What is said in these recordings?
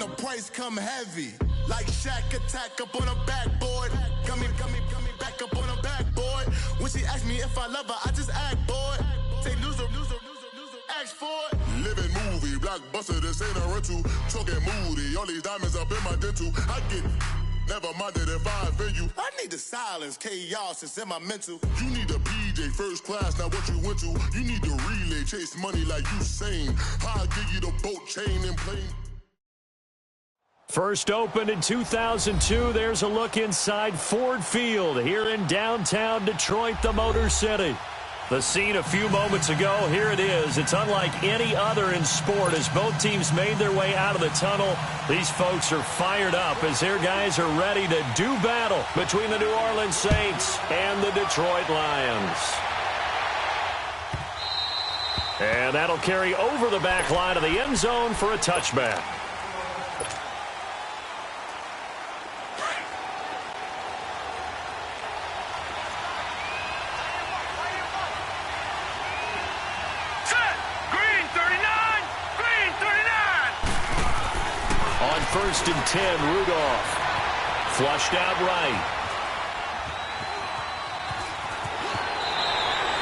the price come heavy. Like Shaq attack up on a backboard. Gummy, back up on a backboard. When she asked me if I love her, I just act bored. Say loser, ask for it. Living movie, blockbuster, this ain't a rental. Talking moody, all these diamonds up in my dental. I get never minded if I offend you. I need the silence, chaos is in my mental. You need a PJ, first class, not what you went to. You need the relay, chase money like you sane. I'll give you the boat, chain, and plane. First opened in 2002, there's a look inside Ford Field here in downtown Detroit, the Motor City. The scene a few moments ago, here it is. It's unlike any other in sport as both teams made their way out of the tunnel. These folks are fired up as their guys are ready to do battle between the New Orleans Saints and the Detroit Lions. And that'll carry over the back line of the end zone for a touchback. First and 10, Rudolph. Flushed out right.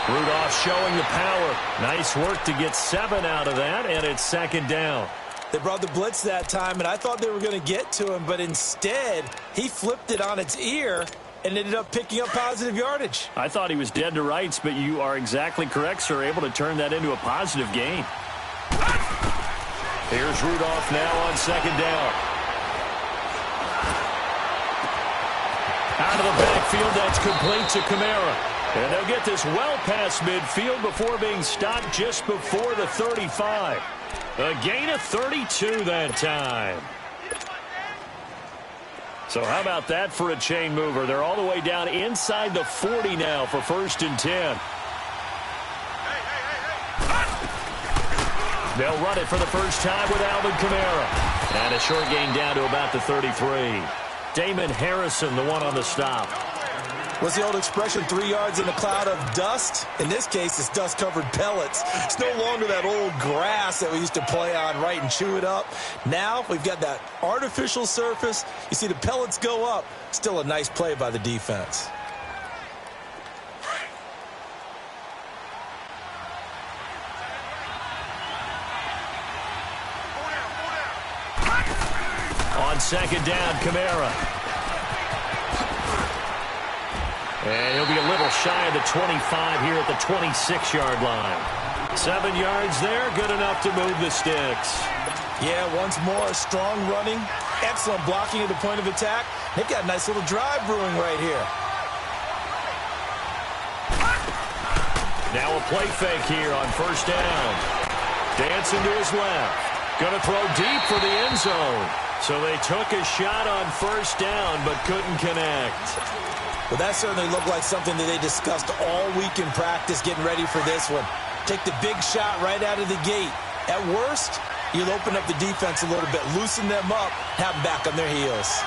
Rudolph showing the power. Nice work to get 7 out of that, and it's second down. They brought the blitz that time, and I thought they were going to get to him, but instead, he flipped it on its ear and ended up picking up positive yardage. I thought he was dead to rights, but you are exactly correct, sir. Able to turn that into a positive gain. Here's Rudolph now on second down. Out of the backfield, that's complete to Kamara. And they'll get this well past midfield before being stopped just before the 35. A gain of 32 that time. So how about that for a chain mover? They're all the way down inside the 40 now for first and 10. They'll run it for the first time with Alvin Kamara. And a short gain down to about the 33. Damon Harrison, the one on the stop. What's the old expression, 3 yards in a cloud of dust? In this case, it's dust-covered pellets. It's no longer that old grass that we used to play on, right, and chew it up. Now we've got that artificial surface. You see the pellets go up. Still a nice play by the defense. On second down, Kamara. And he'll be a little shy of the 25 here at the 26-yard line. 7 yards there, good enough to move the sticks. Yeah, once more, strong running, excellent blocking at the point of attack. They've got a nice little drive brewing right here. Now a play fake here on first down. Dancing to his left. Going to throw deep for the end zone. So they took a shot on first down but couldn't connect. Well, that certainly looked like something that they discussed all week in practice getting ready for this one. Take the big shot right out of the gate. At worst, you'll open up the defense a little bit, loosen them up, have them back on their heels.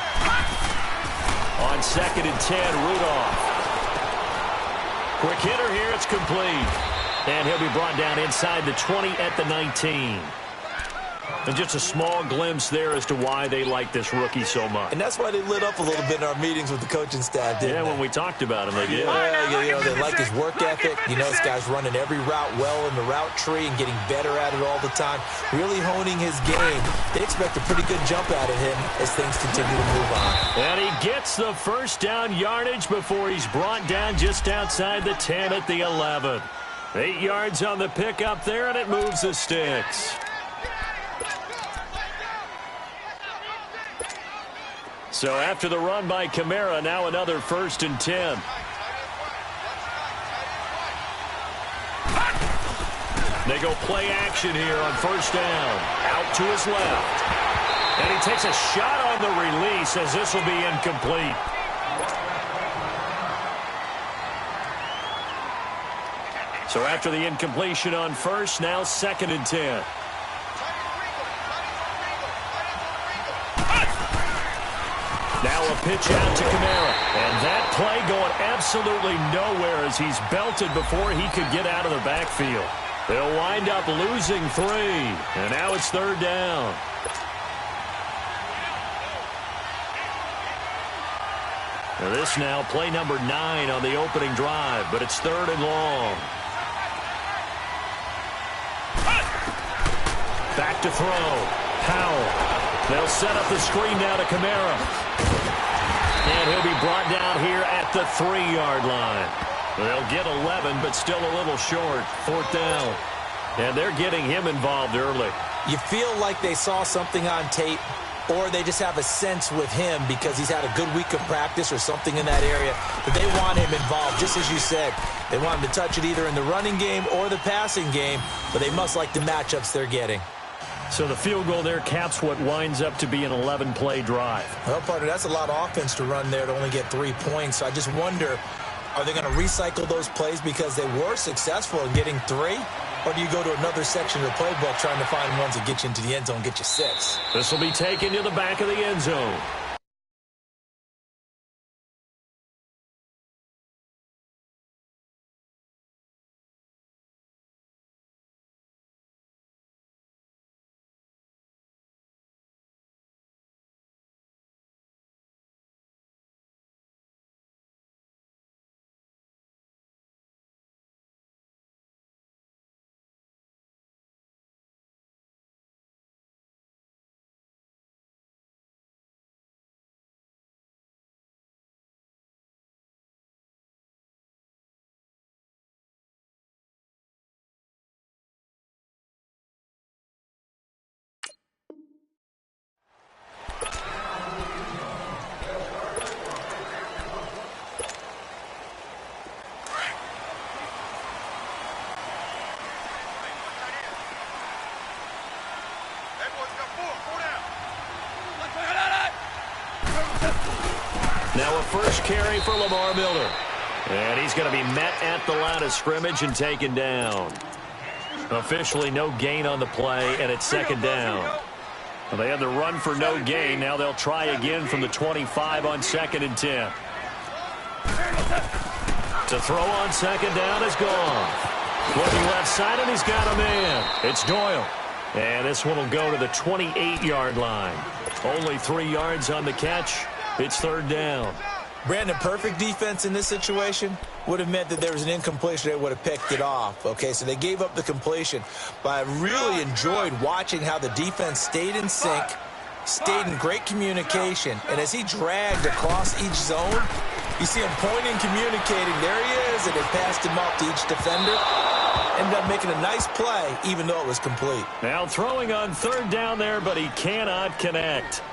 On second and 10, Rudolph. Quick hitter here, it's complete. And he'll be brought down inside the 20 at the 19. And just a small glimpse there as to why they like this rookie so much. And that's why they lit up a little bit in our meetings with the coaching staff, didn't they? When we talked about him, they did. Yeah, they like his work ethic. You know, this guy's running every route well in the route tree and getting better at it all the time, really honing his game. They expect a pretty good jump out of him as things continue to move on. And he gets the first down yardage before he's brought down just outside the 10 at the 11. 8 yards on the pickup there, and it moves the sticks. So after the run by Kamara, now another first and 10. They go play action here on first down. Out to his left. And he takes a shot on the release as this will be incomplete. So after the incompletion on first, now second and 10. Now a pitch out to Kamara. And that play going absolutely nowhere as he's belted before he could get out of the backfield. They'll wind up losing 3. And now it's third down. And this now play number 9 on the opening drive, but it's 3rd and long. Back to throw. Powell. They'll set up the screen now to Kamara. And he'll be brought down here at the 3-yard line. They'll get 11, but still a little short. 4th down. And they're getting him involved early. You feel like they saw something on tape, or they just have a sense with him because he's had a good week of practice or something in that area that they want him involved. Just as you said, they want him to touch it either in the running game or the passing game, but they must like the matchups they're getting. So the field goal there caps what winds up to be an 11-play drive. Well, partner, that's a lot of offense to run there to only get 3 points. So I just wonder, are they going to recycle those plays because they were successful in getting 3? Or do you go to another section of the playbook trying to find ones that get you into the end zone, get you 6? This will be taken to the back of the end zone. Now a first carry for Lamar Miller. And he's going to be met at the line of scrimmage and taken down. Officially no gain on the play, and it's 2nd down. Well, they had the run for no gain. Now they'll try again from the 25 on 2nd and 10. To throw on 2nd down is gone. Looking left side, and he's got a man. It's Doyle. And this one will go to the 28-yard line. Only 3 yards on the catch. It's 3rd down. Brandon, perfect defense in this situation would have meant that there was an incompletion. They would have picked it off. Okay, so they gave up the completion. But I really enjoyed watching how the defense stayed in sync, stayed in great communication. And as he dragged across each zone, you see him pointing, communicating. There he is, and they passed him off to each defender. Ended up making a nice play, even though it was complete. Now throwing on 3rd down there, but he cannot connect.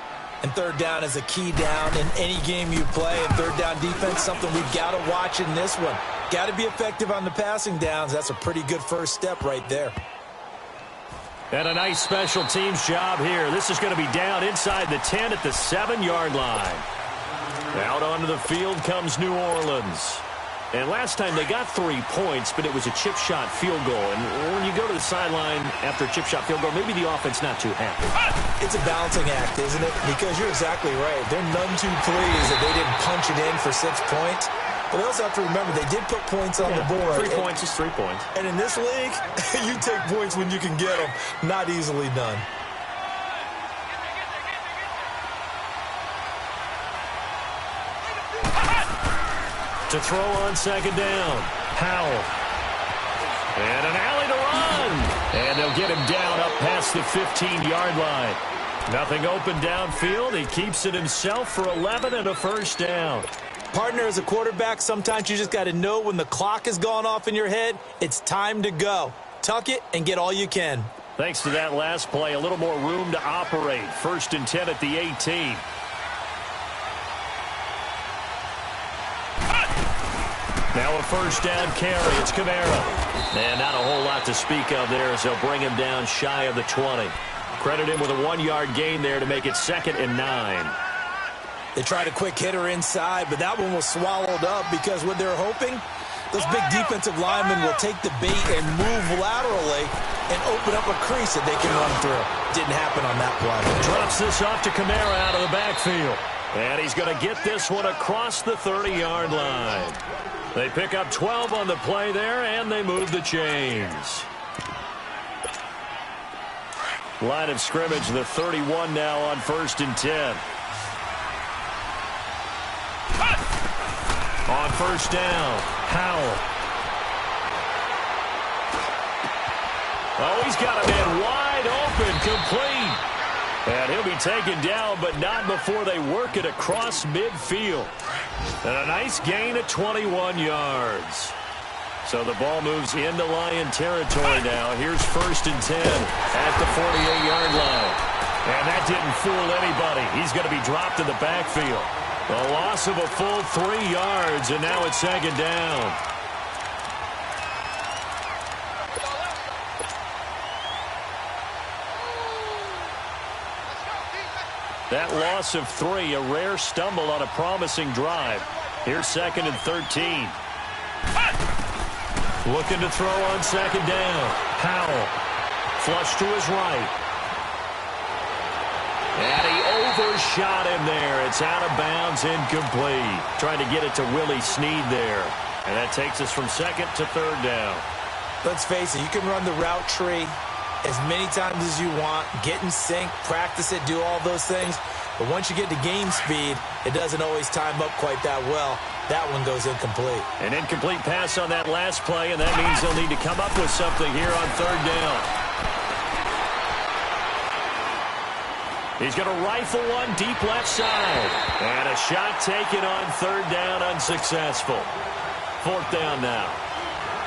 And 3rd down is a key down in any game you play. And 3rd down defense, something we've got to watch in this one. Got to be effective on the passing downs. That's a pretty good first step right there. And a nice special teams job here. This is going to be down inside the 10 at the 7-yard line. Out onto the field comes New Orleans. And last time they got 3 points, but it was a chip shot field goal. And when you go to the sideline after a chip shot field goal, maybe the offense not too happy. It's a balancing act, isn't it? Because you're exactly right. They're none too pleased that they didn't punch it in for 6 points. But they also have to remember they did put points on the board. 3 points is 3 points. And in this league, you take points when you can get them. Not easily done. To throw on 2nd down. Powell. And an alley to run. And they'll get him down up past the 15-yard line. Nothing open downfield. He keeps it himself for 11 and a 1st down. Partner, as a quarterback, sometimes you just got to know when the clock has gone off in your head, it's time to go. Tuck it and get all you can. Thanks to that last play, a little more room to operate. 1st and 10 at the 18. Now a 1st down carry. It's Kamara. And not a whole lot to speak of there as they'll bring him down shy of the 20. Credit him with a 1-yard gain there to make it 2nd and 9. They tried a quick hitter inside, but that one was swallowed up because what they're hoping, those big defensive linemen will take the bait and move laterally and open up a crease that they can run through. Didn't happen on that play. Drops this off to Kamara out of the backfield. And he's going to get this one across the 30-yard line. They pick up 12 on the play there, and they move the chains. Line of scrimmage, the 31 now on 1st and 10. on first down. Howell. Oh, he's got a man wide open, complete. And he'll be taken down, but not before they work it across midfield. And a nice gain of 21 yards. So the ball moves into Lion territory now. Here's 1st and 10 at the 48-yard line. And that didn't fool anybody. He's going to be dropped in the backfield. A loss of a full 3 yards, and now it's 2nd down. That loss of 3, a rare stumble on a promising drive. Here's 2nd and 13. Looking to throw on 2nd down. Howell. Flush to his right. And he overshot him there. It's out of bounds, incomplete. Trying to get it to Willie Snead there. And that takes us from 2nd to 3rd down. Let's face it, you can run the route tree as many times as you want, get in sync, practice it, do all those things. But once you get to game speed, it doesn't always time up quite that well. That one goes incomplete. An incomplete pass on that last play, and that means they'll need to come up with something here on 3rd down. He's going to rifle one deep left side. And a shot taken on 3rd down, unsuccessful. 4th down now.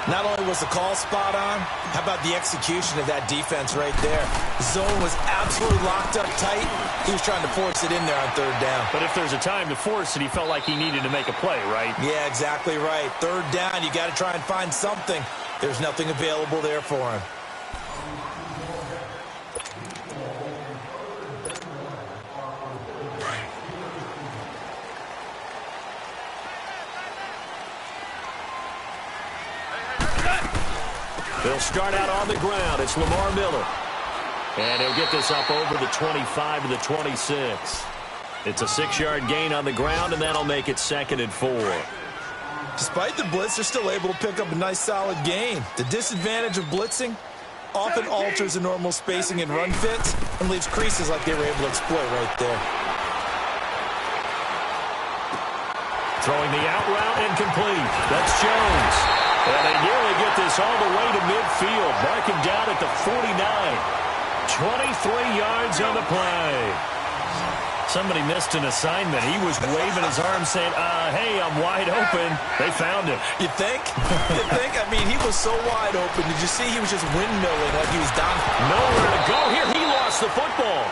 Not only was the call spot on, how about the execution of that defense right there? The zone was absolutely locked up tight. He was trying to force it in there on 3rd down. But if there's a time to force it, he felt like he needed to make a play, right? Yeah, exactly right. 3rd down, you got to try and find something. There's nothing available there for him. They'll start out on the ground. It's Lamar Miller. And he'll get this up over the 25 to the 26. It's a 6-yard gain on the ground, and that'll make it 2nd and 4. Despite the blitz, they're still able to pick up a nice, solid gain. The disadvantage of blitzing often alters the normal spacing and run fits and leaves creases like they were able to exploit right there. Throwing the out route incomplete. That's Jones. And they nearly get this all the way to midfield. Marking down at the 49. 23 yards on the play. Somebody missed an assignment. He was waving his arm saying, hey, I'm wide open. They found him. You think? You think? I mean, he was so wide open. Did you see he was just windmilling like he was done? Nowhere to go here. He lost the football.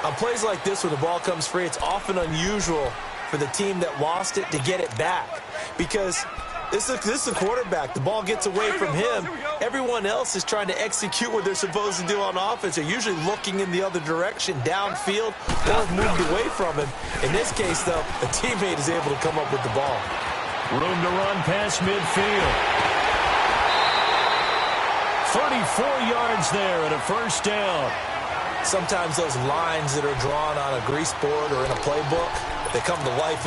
On plays like this, when the ball comes free, it's often unusual for the team that lost it to get it back. Because this is a quarterback. The ball gets away from him. Everyone else is trying to execute what they're supposed to do on offense. They're usually looking in the other direction, downfield, or moved away from him. In this case, though, a teammate is able to come up with the ball. Room to run past midfield. 34 yards there and a 1st down. Sometimes those lines that are drawn on a grease board or in a playbook, they come to life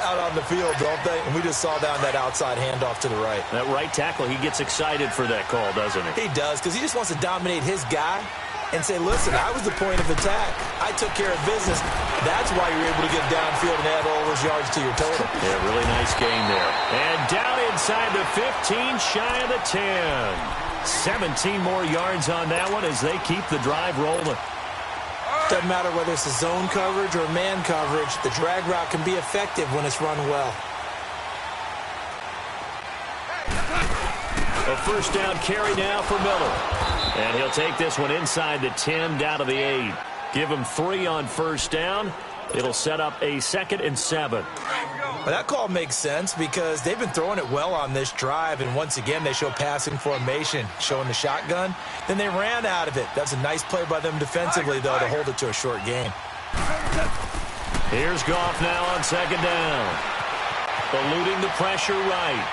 out on the field, don't they? And we just saw down that outside handoff to the right. That right tackle, he gets excited for that call, doesn't he? He does, because he just wants to dominate his guy and say, listen, I was the point of attack. I took care of business. That's why you're able to get downfield and add all those yards to your total. Yeah, really nice game there. And down inside the 15, shy of the 10. 17 more yards on that one as they keep the drive rolling. Doesn't matter whether it's a zone coverage or man coverage, the drag route can be effective when it's run well. A 1st down carry now for Miller. And he'll take this one inside the 10 down to the 8. Give him 3 on 1st down. It'll set up a 2nd and 7. Well, that call makes sense because they've been throwing it well on this drive, and once again they show passing formation, showing the shotgun. Then they ran out of it. That's a nice play by them defensively, though, to hold it to a short gain. Here's Goff now on 2nd down. Eluding the pressure right.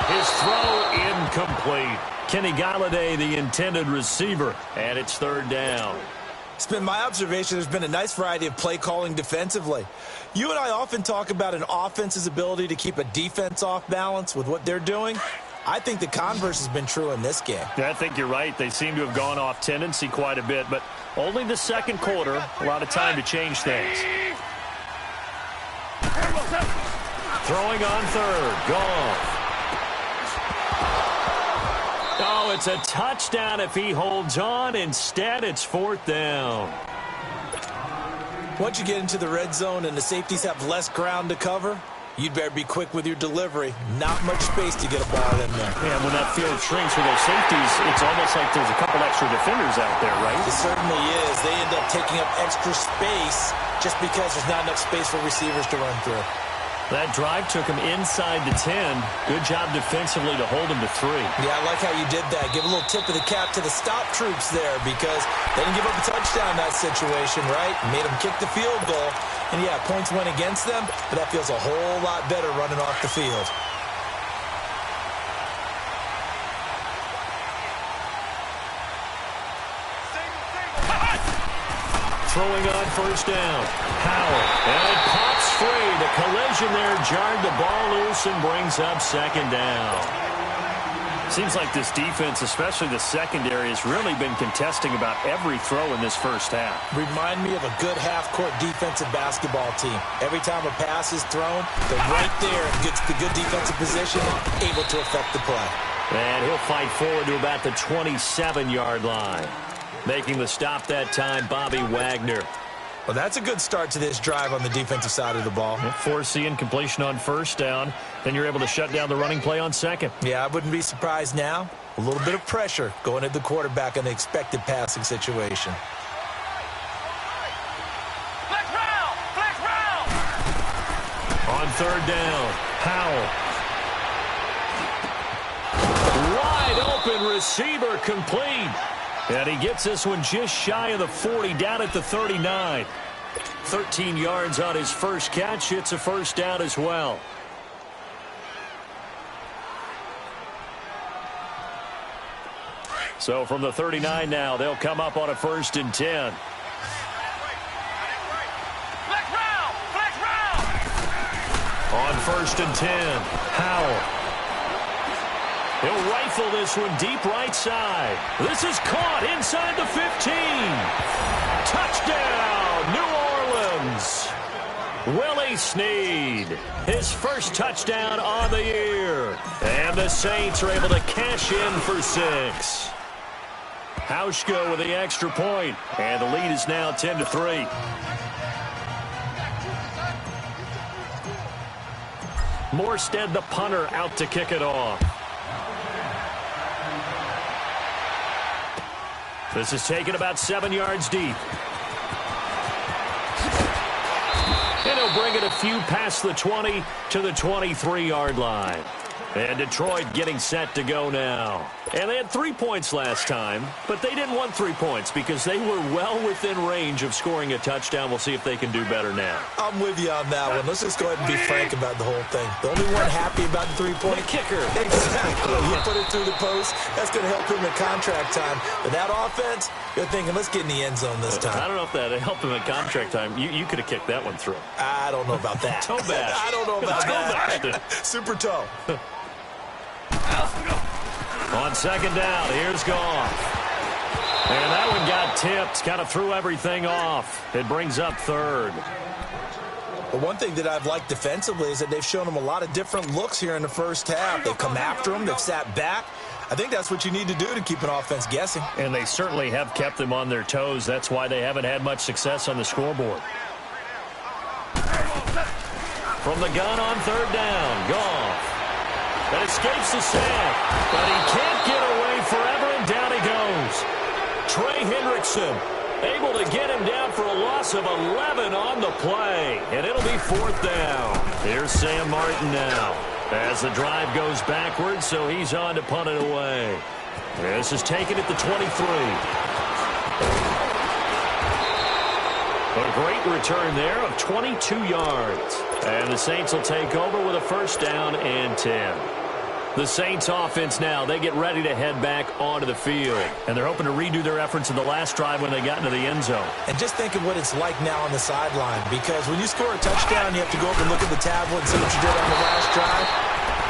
His throw incomplete. Kenny Galladay, the intended receiver, and it's 3rd down. It's been my observation there's been a nice variety of play calling defensively. You and I often talk about an offense's ability to keep a defense off balance with what they're doing. I think the converse has been true in this game. Yeah, I think you're right. They seem to have gone off tendency quite a bit, but only the 2nd quarter, a lot of time to change things. Throwing on third. Goff. Oh, it's a touchdown if he holds on. Instead, it's fourth down. Once you get into the red zone and the safeties have less ground to cover, you'd better be quick with your delivery. Not much space to get a ball in there. Yeah, when that field shrinks for those safeties, it's almost like there's a couple extra defenders out there, right? It certainly is. They end up taking up extra space just because there's not enough space for receivers to run through. That drive took him inside the 10. Good job defensively to hold him to 3. Yeah, I like how you did that. Give a little tip of the cap to the stop troops there because they didn't give up a touchdown in that situation, right? Made them kick the field goal. And, yeah, points went against them, but that feels a whole lot better running off the field. Throwing on first down. Howell. And it pops free. The collision there jarred the ball loose and brings up second down. Seems like this defense, especially the secondary, has really been contesting about every throw in this first half. Remind me of a good half-court defensive basketball team. Every time a pass is thrown, they're right there and gets the good defensive position, able to affect the play. And he'll fight forward to about the 27-yard line. Making the stop that time, Bobby Wagner. Well, that's a good start to this drive on the defensive side of the ball. Force the incompletion on first down. Then you're able to shut down the running play on second. Yeah, I wouldn't be surprised now. A little bit of pressure going at the quarterback in the expected passing situation. Flex round! On third down, Howell. Wide open receiver complete. And he gets this one just shy of the 40, down at the 39. 13 yards on his first catch. It's a first down as well. So from the 39 now, they'll come up on a 1st and 10. Flex round! On 1st and 10, Howell. He'll rifle this one deep right side. This is caught inside the 15. Touchdown, New Orleans. Willie Snead, his first touchdown on the year. And the Saints are able to cash in for 6. Hauschka with the extra point. And the lead is now 10-3. Morstead, the punter, out to kick it off. This is taken about 7 yards deep. And he'll bring it a few past the 20 to the 23-yard line. And Detroit getting set to go now. And they had 3 points last time, but they didn't want 3 points because they were well within range of scoring a touchdown. We'll see if they can do better now. I'm with you on that one. Let's just go ahead and be frank about the whole thing. The only one happy about the 3-point kicker. Exactly. You put it through the post. That's going to help him in contract time. But that offense, you're thinking, let's get in the end zone this time. I don't know if that helped him at contract time. You could have kicked that one through. I don't know about that. Toe bash. I don't know about that. Super toe. On second down, here's Goff. And that one got tipped, kind of threw everything off. It brings up third. But one thing that I've liked defensively is that they've shown them a lot of different looks here in the first half. They've come after them. They've sat back. I think that's what you need to do to keep an offense guessing. And they certainly have kept them on their toes. That's why they haven't had much success on the scoreboard. From the gun on third down, Goff. That escapes the sack, but he can't get away forever, and down he goes. Trey Hendrickson able to get him down for a loss of 11 on the play, and it'll be fourth down. Here's Sam Martin now as the drive goes backwards, so he's on to punt it away. This is taken at the 23. A great return there of 22 yards. And the Saints will take over with a first down and 10. The Saints offense now, they get ready to head back onto the field. And they're hoping to redo their efforts in the last drive when they got into the end zone. And just think of what it's like now on the sideline. Because when you score a touchdown, you have to go up and look at the tablet and see what you did on the last drive.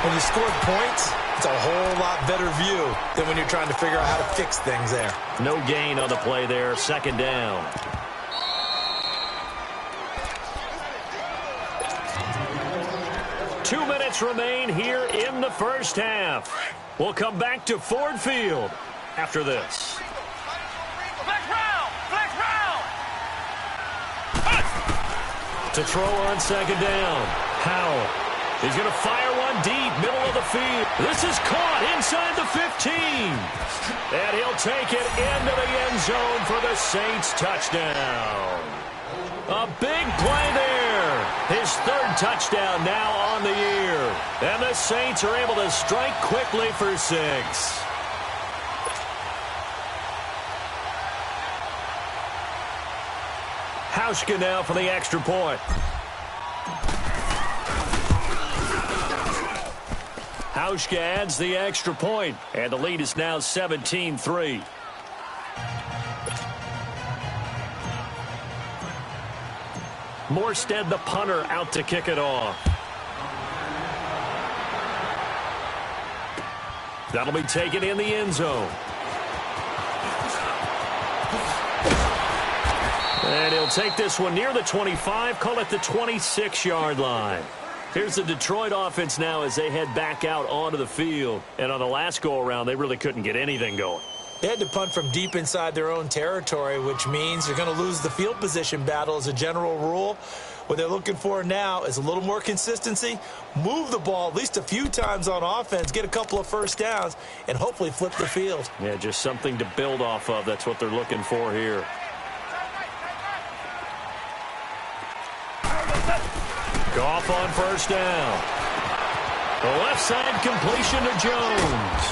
When you scored points, it's a whole lot better view than when you're trying to figure out how to fix things there. No gain on the play there, second down. minutes remain here in the first half. We'll come back to Ford Field after this. Flex round! Flex round! To throw on second down. Howell. He's going to fire one deep, middle of the field. This is caught inside the 15. And he'll take it into the end zone for the Saints touchdown. A big play there. His third touchdown now on the year. And the Saints are able to strike quickly for 6. Hauschka now for the extra point. Hauschka adds the extra point, and the lead is now 17-3. Morstead, the punter, out to kick it off. That'll be taken in the end zone. And he'll take this one near the 25, call it the 26-yard line. Here's the Detroit offense now as they head back out onto the field. And on the last go-around, they really couldn't get anything going. They had to punt from deep inside their own territory, which means they're going to lose the field position battle as a general rule. What they're looking for now is a little more consistency, move the ball at least a few times on offense, get a couple of first downs, and hopefully flip the field. Yeah, just something to build off of. That's what they're looking for here. Goff on first down. The left side completion to Jones.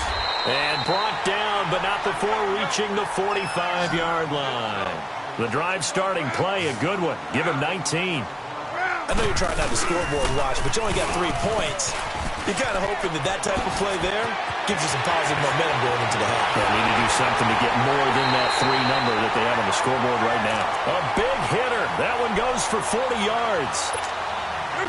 And brought down, but not before reaching the 45-yard line. The drive starting play, a good one. Give him 19. I know you're trying not to scoreboard watch, but you only got 3 points. You're kind of hoping that that type of play there gives you some positive momentum going into the half. They need to do something to get more than that 3 number that they have on the scoreboard right now. A big hitter. That one goes for 40 yards.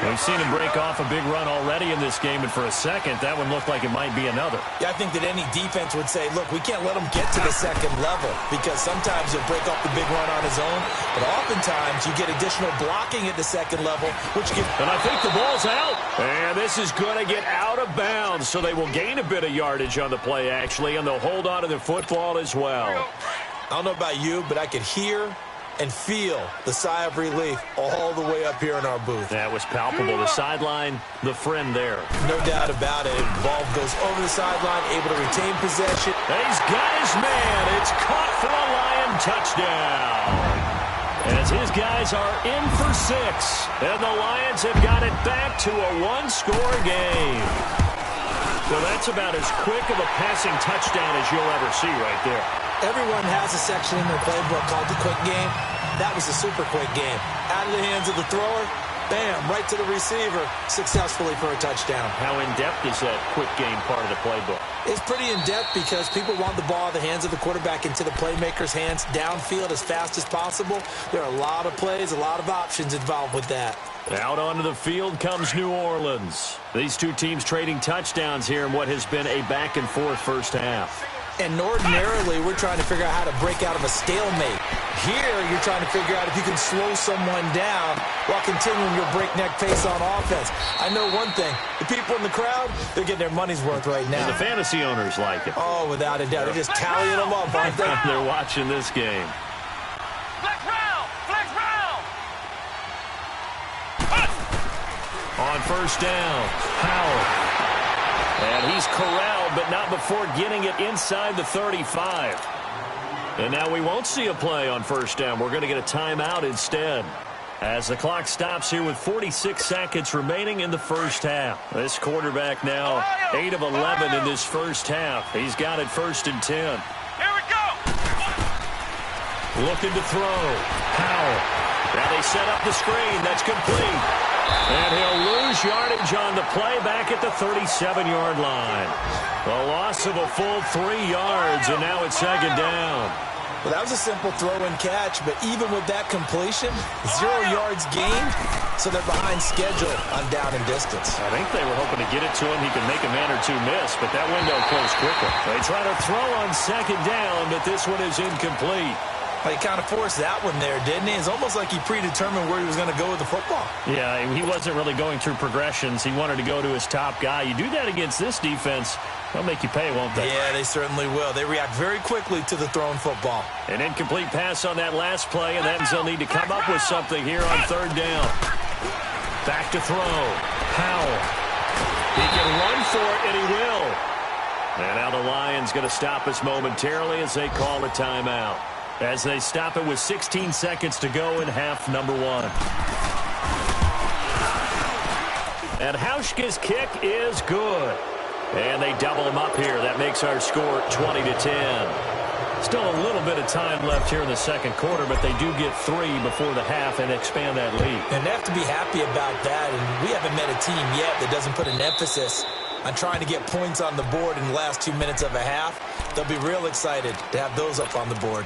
We've seen him break off a big run already in this game, and for a second, that one looked like it might be another. Yeah, I think that any defense would say, look, we can't let him get to the second level because sometimes he'll break off the big run on his own, but oftentimes you get additional blocking at the second level, which gives... And I think the ball's out. And this is going to get out of bounds, so they will gain a bit of yardage on the play, actually, and they'll hold on to the football as well. I don't know about you, but I could hear and feel the sigh of relief all the way up here in our booth. That was palpable. The sideline, the friend there. No doubt about it. Ball goes over the sideline, able to retain possession. He's got his man. It's caught for a Lion touchdown. As his guys are in for 6. And the Lions have got it back to a 1-score game. So that's about as quick of a passing touchdown as you'll ever see right there. Everyone has a section in their playbook called the quick game. That was the super quick game. Out of the hands of the thrower, bam, right to the receiver, successfully for a touchdown. How in-depth is that quick game part of the playbook? It's pretty in-depth because people want the ball in the hands of the quarterback into the playmaker's hands downfield as fast as possible. There are a lot of plays, a lot of options involved with that. Out onto the field comes New Orleans. These two teams trading touchdowns here in what has been a back-and-forth first half. And ordinarily, we're trying to figure out how to break out of a stalemate. Here, you're trying to figure out if you can slow someone down while continuing your breakneck pace on offense. I know one thing. The people in the crowd, they're getting their money's worth right now. And the fantasy owners like it. Oh, without a doubt. They're just tallying them up, aren't they? They're watching this game. Flex round! Flex round! On first down, Howell. And he's corralled, but not before getting it inside the 35. And now we won't see a play on first down. We're going to get a timeout instead. As the clock stops here with 46 seconds remaining in the first half. This quarterback now 8 of 11 in this first half. He's got it 1st and 10. Here we go! Looking to throw. Howell. Now they set up the screen. That's complete. And he'll lose yardage on the play back at the 37-yard line. The loss of a full 3 yards, and now it's second down. Well, that was a simple throw and catch, but even with that completion, 0 yards gained, so they're behind schedule on down and distance. I think they were hoping to get it to him. He could make a man or two miss, but that window closed quickly. They try to throw on second down, but this one is incomplete. Well, he kind of forced that one there, didn't he? It's almost like he predetermined where he was going to go with the football. Yeah, he wasn't really going through progressions. He wanted to go to his top guy. You do that against this defense, they'll make you pay, won't they? Yeah, they certainly will. They react very quickly to the thrown football. An incomplete pass on that last play, and that means they'll need to come up with something here on third down. Back to throw. Powell. He can run for it, and he will. And now the Lions going to stop us momentarily as they call a timeout. As they stop it with 16 seconds to go in half number one. And Hauschka's kick is good. And they double him up here. That makes our score 20-10. Still a little bit of time left here in the second quarter, but they do get 3 before the half and expand that lead. And they have to be happy about that. And we haven't met a team yet that doesn't put an emphasis on trying to get points on the board in the last 2 minutes of a half. They'll be real excited to have those up on the board.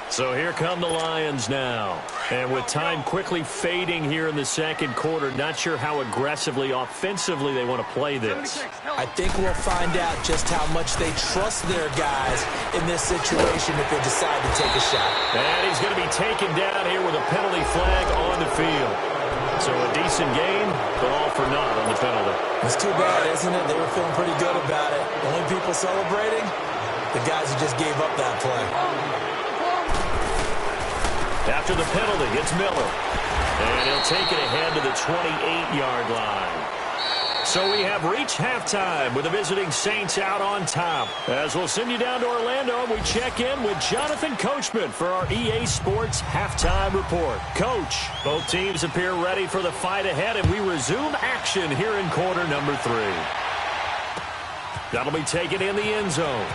So here come the Lions now. And with time quickly fading here in the second quarter, not sure how aggressively, offensively they want to play this. I think we'll find out just how much they trust their guys in this situation if they decide to take a shot. And he's going to be taken down here with a penalty flag on the field. So a decent game, but all for naught on the penalty. It's too bad, isn't it? They were feeling pretty good about it. The only people celebrating, the guys who just gave up that play. After the penalty, it's Miller. And he'll take it ahead to the 28-yard line. So we have reached halftime with the visiting Saints out on top. As we'll send you down to Orlando, we check in with Jonathan Coachman for our EA Sports Halftime Report. Coach, both teams appear ready for the fight ahead, and we resume action here in quarter number 3. That'll be taken in the end zone.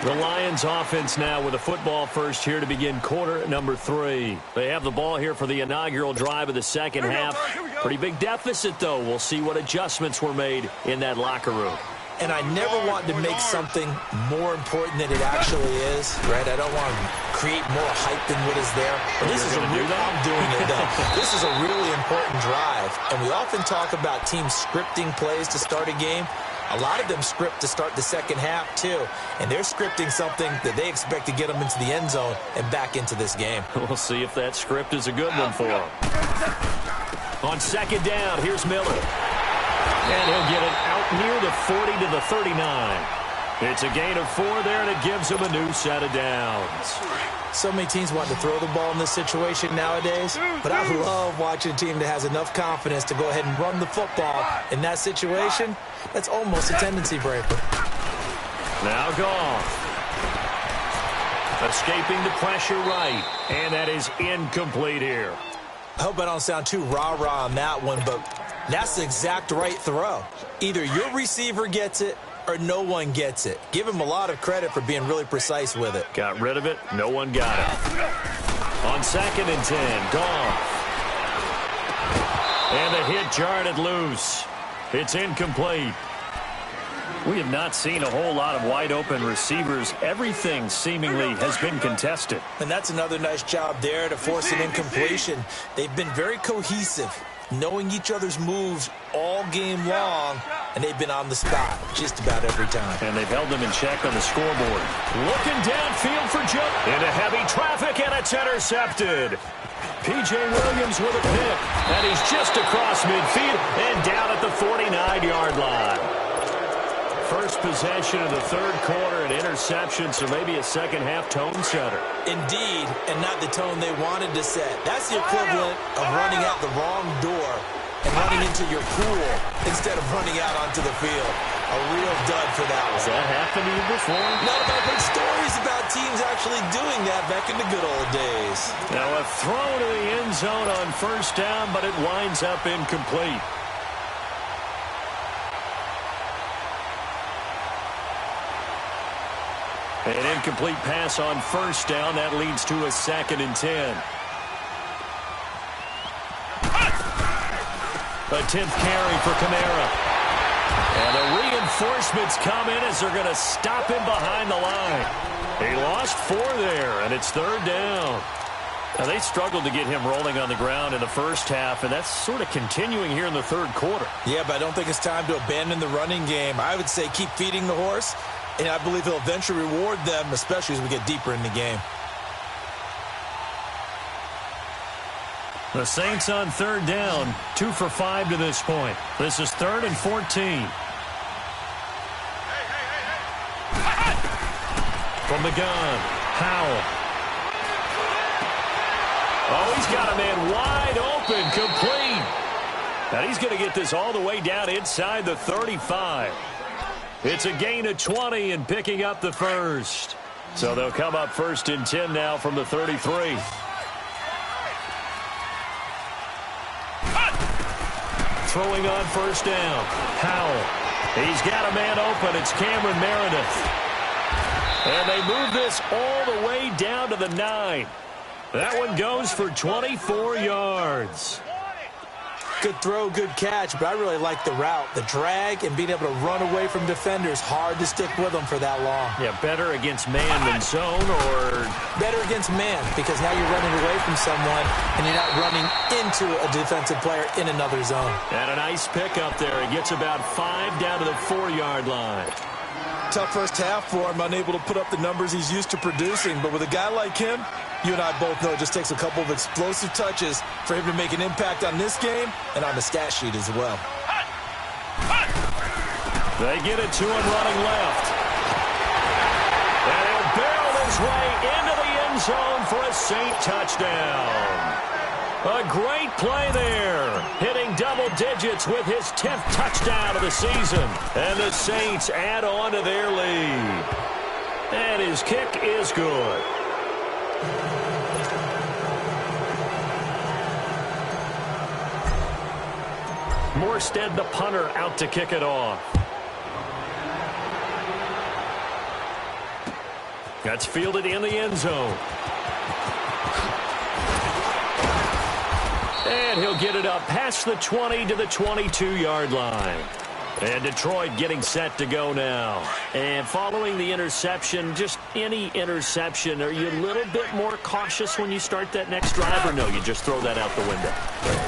The Lions offense now with a football first here to begin quarter number 3. They have the ball here for the inaugural drive of the second half. Pretty big deficit, though. We'll see what adjustments were made in that locker room. And I never want to make something more important than it actually is, right? I don't want to create more hype than what is there. But this is I'm doing it, though. This is a really important drive. And we often talk about teams scripting plays to start a game. A lot of them script to start the second half, too. And they're scripting something that they expect to get them into the end zone and back into this game. We'll see if that script is a good one for them. On second down, here's Miller. And he'll get it out near the 40 to the 39. It's a gain of 4 there, and it gives him a new set of downs. So many teams want to throw the ball in this situation nowadays, but I love watching a team that has enough confidence to go ahead and run the football in that situation. That's almost a tendency breaker. Now Goff. Escaping the pressure right, and that is incomplete here. I hope I don't sound too rah-rah on that one, but that's the exact right throw. Either your receiver gets it or no one gets it. Give him a lot of credit for being really precise with it. Got rid of it. No one got it. On second and 10, Goff. And the hit jarred it loose. It's incomplete. We have not seen a whole lot of wide-open receivers. Everything seemingly has been contested. And that's another nice job there to force an incompletion. They've been very cohesive, knowing each other's moves all game long, and they've been on the spot just about every time. And they've held them in check on the scoreboard. Looking downfield for Joe. Into heavy traffic, and it's intercepted. P.J. Williams with a pick, and he's just across midfield and down at the 49-yard line. First possession of the third quarter, an interception, so maybe a second-half tone setter. Indeed, and not the tone they wanted to set. That's the equivalent of running out the wrong door and running into your pool instead of running out onto the field. A real dud for that one. Has that happened to you before? No, but I've heard stories about teams actually doing that back in the good old days. Now a throw to the end zone on first down, but it winds up incomplete. An incomplete pass on first down. That leads to a second and 10. A 10th carry for Kamara. And the reinforcements come in as they're going to stop him behind the line. He lost 4 there, and it's third down. Now, they struggled to get him rolling on the ground in the first half, and that's sort of continuing here in the third quarter. Yeah, but I don't think it's time to abandon the running game. I would say keep feeding the horse, and I believe he'll eventually reward them, especially as we get deeper in the game. The Saints on third down, 2 for 5 to this point. This is 3rd and 14. From the gun, Howell. Oh, he's got a man wide open, complete. And he's going to get this all the way down inside the 35. It's a gain of 20 and picking up the first. So they'll come up 1st and 10 now from the 33. Throwing on 1st down, Howell. He's got a man open. It's Cameron Meredith. And they move this all the way down to the 9. That one goes for 24 yards. Good throw, good catch, but I really like the route. The drag and being able to run away from defenders, hard to stick with them for that long. Yeah, better against man than zone, or? Better against man, because now you're running away from someone and you're not running into a defensive player in another zone. And a nice pickup there. He gets about 5 down to the 4-yard line. Tough first half for him, unable to put up the numbers he's used to producing, but with a guy like him, you and I both know it just takes a couple of explosive touches for him to make an impact on this game and on the stat sheet as well. They get it to him running left. And he'll barrel his way into the end zone for a Saint touchdown. A great play there, hitting double digits with his 10th touchdown of the season. And the Saints add on to their lead. And his kick is good. Morstead, the punter, out to kick it off. That's fielded in the end zone. And he'll get it up past the 20 to the 22-yard line. And Detroit getting set to go now. And following the interception, just any interception, are you a little bit more cautious when you start that next drive, or no, you just throw that out the window?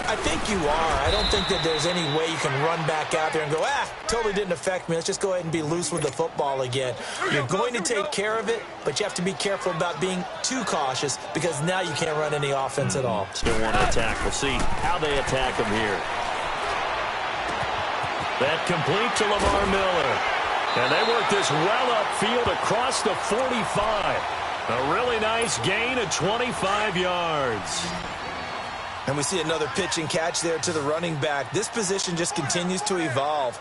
I think you are. I don't think that there's any way you can run back out there and go, totally didn't affect me. Let's just go ahead and be loose with the football again. You're going to take care of it, but you have to be careful about being too cautious because now you can't run any offense at all. Still want to attack. We'll see how they attack them here. That complete to Lamar Miller. And they work this well upfield across the 45. A really nice gain of 25 yards. And we see another pitch and catch there to the running back. This position just continues to evolve.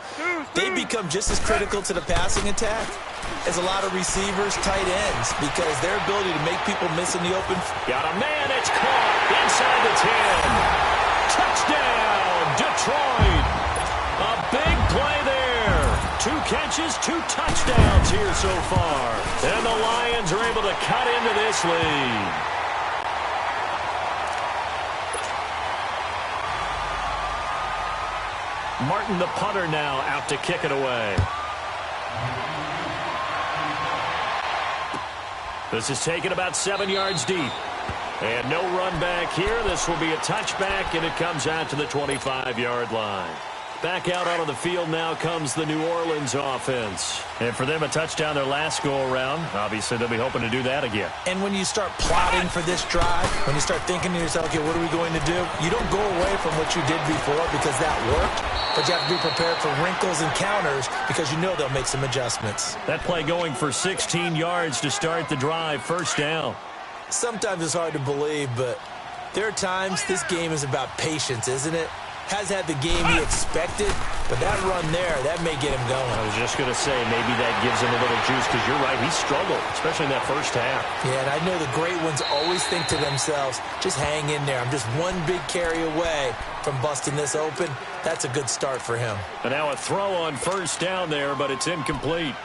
They become just as critical to the passing attack as a lot of receivers, tight ends, because their ability to make people miss in the open. Got a man, it's caught inside the 10. Touchdown, Detroit. A big play there. 2 catches, 2 touchdowns here so far. And the Lions are able to cut into this lead. Martin, the punter, now out to kick it away. This is taken about 7 yards deep. And no run back here. This will be a touchback, and it comes out to the 25-yard line. Back out onto the field now comes the New Orleans offense. And for them, a touchdown their last go-around. Obviously, they'll be hoping to do that again. And when you start plotting for this drive, when you start thinking to yourself, okay, what are we going to do? You don't go away from what you did before because that worked, but you have to be prepared for wrinkles and counters because you know they'll make some adjustments. That play going for 16 yards to start the drive, 1st down. Sometimes it's hard to believe, but there are times this game is about patience, isn't it? Has had the game he expected, but that run there, that may get him going. I was just going to say, maybe that gives him a little juice, because you're right, he struggled, especially in that first half. Yeah, and I know the great ones always think to themselves, just hang in there. I'm just one big carry away from busting this open. That's a good start for him. And now a throw on 1st down there, but it's incomplete.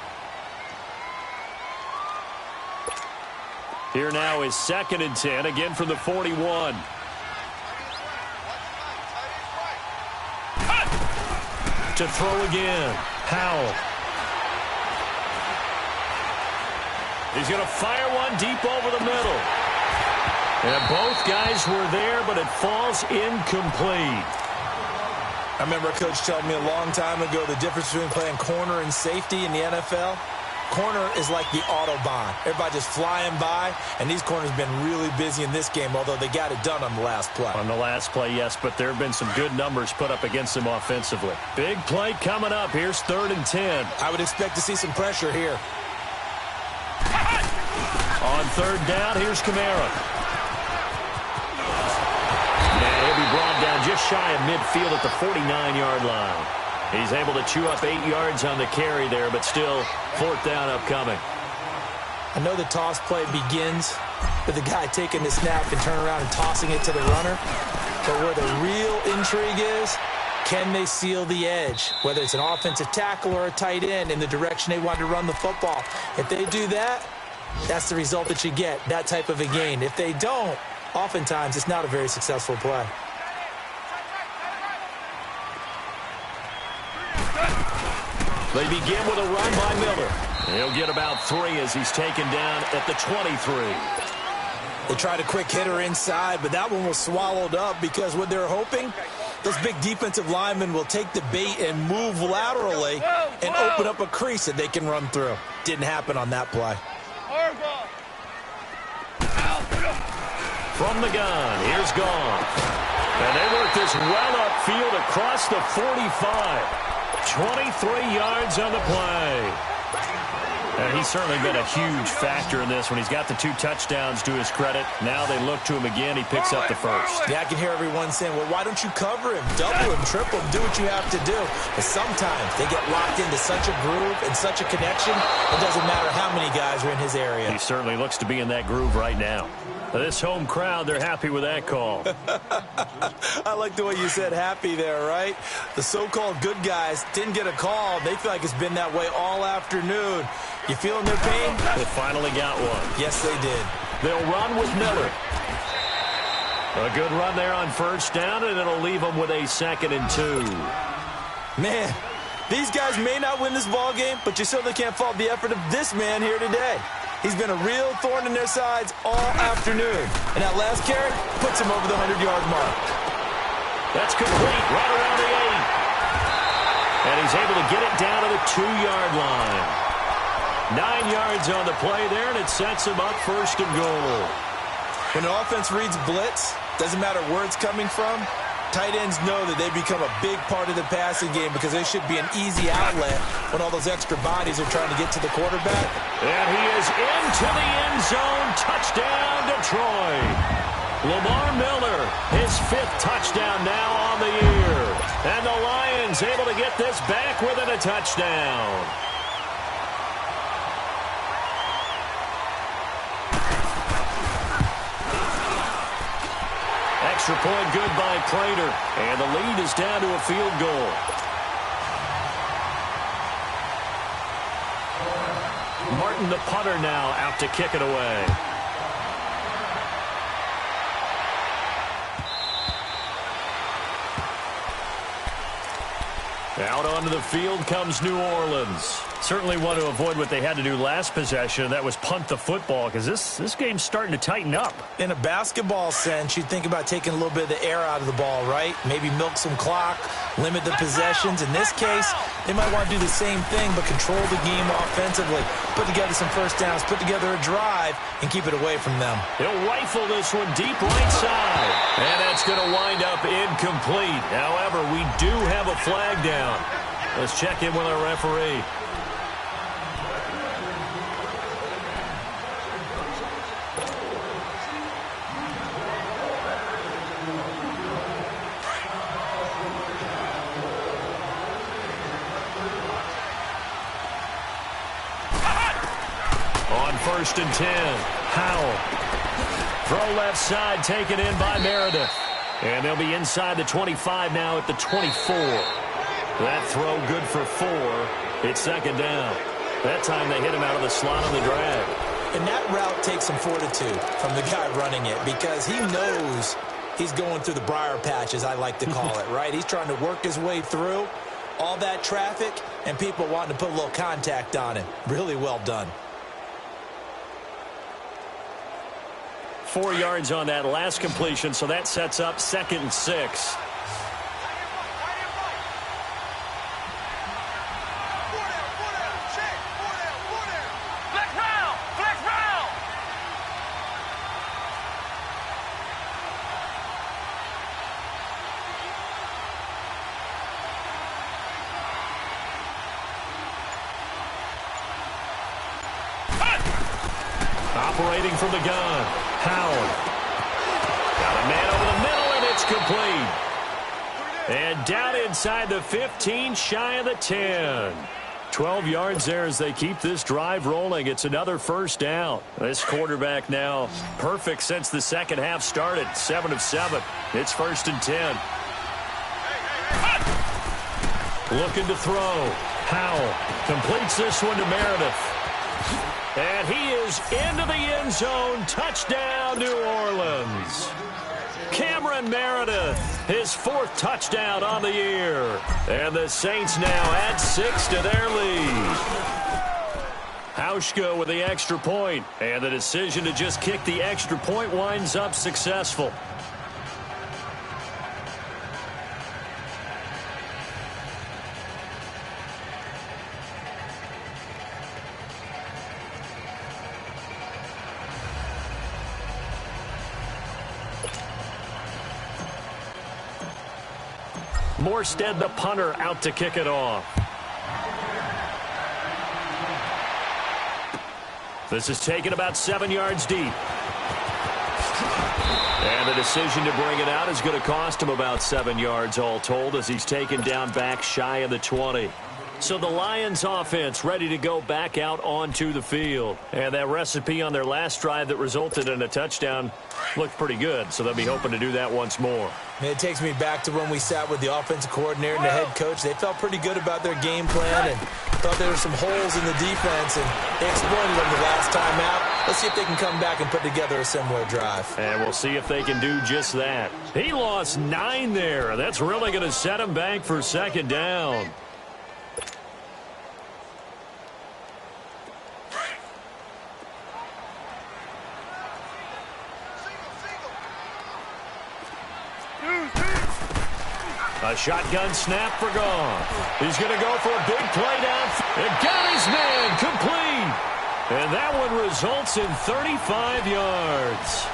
Here now is 2nd and 10, again from the 41. To throw again, Howell. He's going to fire one deep over the middle. And both guys were there, but it falls incomplete. I remember a coach telling me a long time ago the difference between playing corner and safety in the NFL. Corner is like the Autobahn. Everybody just flying by, and these corners have been really busy in this game, although they got it done on the last play. On the last play, yes, but there have been some good numbers put up against them offensively. Big play coming up. Here's 3rd and 10. I would expect to see some pressure here. On 3rd down, here's Kamara. And he'll be brought down just shy of midfield at the 49-yard line. He's able to chew up 8 yards on the carry there, but still 4th down upcoming. I know the toss play begins with the guy taking the snap and turning around and tossing it to the runner. But where the real intrigue is, can they seal the edge? Whether it's an offensive tackle or a tight end in the direction they want to run the football. If they do that, that's the result that you get, that type of a gain. If they don't, oftentimes it's not a very successful play. They begin with a run by Miller. He'll get about 3 as he's taken down at the 23. They tried a quick hitter inside, but that one was swallowed up because what they're hoping, those big defensive linemen will take the bait and move laterally and open up a crease that they can run through. Didn't happen on that play. From the gun, here's Goff. And they work this well upfield across the 45. 23 yards on the play. And he's certainly been a huge factor in this when he's got the 2 touchdowns to his credit. Now they look to him again. He picks up the 1st. Yeah, I can hear everyone saying, well, why don't you cover him? Double him, triple him, do what you have to do. But sometimes they get locked into such a groove and such a connection, it doesn't matter how many guys are in his area. He certainly looks to be in that groove right now. This home crowd, they're happy with that call. I like the way you said happy there, right? The so-called good guys didn't get a call. They feel like it's been that way all afternoon. You feeling their pain? They finally got one. Yes, they did. They'll run with Miller. A good run there on 1st down, and it'll leave them with a 2nd and 2. Man, these guys may not win this ball game, but you certainly can't fault the effort of this man here today. He's been a real thorn in their sides all afternoon. And that last carry puts him over the 100-yard mark. That's complete, right around the 8. And he's able to get it down to the 2-yard line. 9 yards on the play there, and it sets him up 1st and goal. When an offense reads blitz, doesn't matter where it's coming from, tight ends know that they become a big part of the passing game because they should be an easy outlet when all those extra bodies are trying to get to the quarterback. And he is into the end zone. Touchdown, Detroit. Lamar Miller, his 5th touchdown now on the year. And the Lions able to get this back within a touchdown. Extra point good by Prater. And the lead is down to a field goal. Martin, the punter, now out to kick it away. Out onto the field comes New Orleans. Certainly want to avoid what they had to do last possession. That was punt the football because this game's starting to tighten up. In a basketball sense, you'd think about taking a little bit of the air out of the ball, right? Maybe milk some clock, limit the possessions. In this case, they might want to do the same thing but control the game offensively. Put together some 1st downs, put together a drive, and keep it away from them. He'll rifle this one deep right side. And that's going to wind up incomplete. However, we do have a flag down. Let's check in with our referee. On 1st and 10, Howell. Throw left side, taken in by Meredith. And they'll be inside the 25 now at the 24. That throw good for 4. It's 2nd down. That time they hit him out of the slot on the drag. And that route takes some fortitude from the guy running it because he knows he's going through the briar patch, as I like to call it, right? He's trying to work his way through all that traffic and people wanting to put a little contact on him. Really well done. 4 yards on that last completion, so that sets up 2nd and 6. Operating from the gun, Howard. Got a man over the middle, and it's complete. And down inside the 15, shy of the 10. 12 yards there as they keep this drive rolling. It's another first down. This quarterback now perfect since the second half started. 7 of 7. It's 1st and 10. Looking to throw. Howell completes this one to Meredith. And he is into the end zone. Touchdown, New Orleans. Cameron Meredith, his 4th touchdown on the year. And the Saints now add 6 to their lead. Hauschka with the extra point. And the decision to just kick the extra point winds up successful. Morstead, the punter, out to kick it off. This is taken about 7 yards deep. And the decision to bring it out is going to cost him about 7 yards all told as he's taken down back shy of the 20. So the Lions offense ready to go back out onto the field. And that recipe on their last drive that resulted in a touchdown looked pretty good. So they'll be hoping to do that once more. It takes me back to when we sat with the offensive coordinator and the head coach. They felt pretty good about their game plan and thought there were some holes in the defense, and they exploited them the last time out. Let's see if they can come back and put together a similar drive. And we'll see if they can do just that. He lost 9 there. That's really going to set him back for 2nd down. A shotgun snap for Goff. He's going to go for a big play down. And got his man complete. And that one results in 35 yards.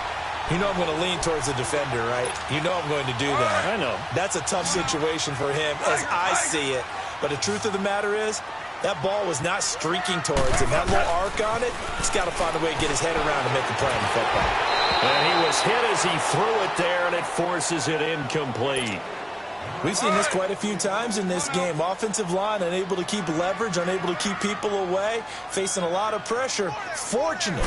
You know I'm going to lean towards the defender, right? You know I'm going to do that. I know. That's a tough situation for him as I see it. But the truth of the matter is, that ball was not streaking towards him. That little arc on it, he's got to find a way to get his head around to make the play in the football. And he was hit as he threw it there, and it forces it incomplete. We've seen this quite a few times in this game. Offensive line unable to keep leverage, unable to keep people away, facing a lot of pressure. Fortunate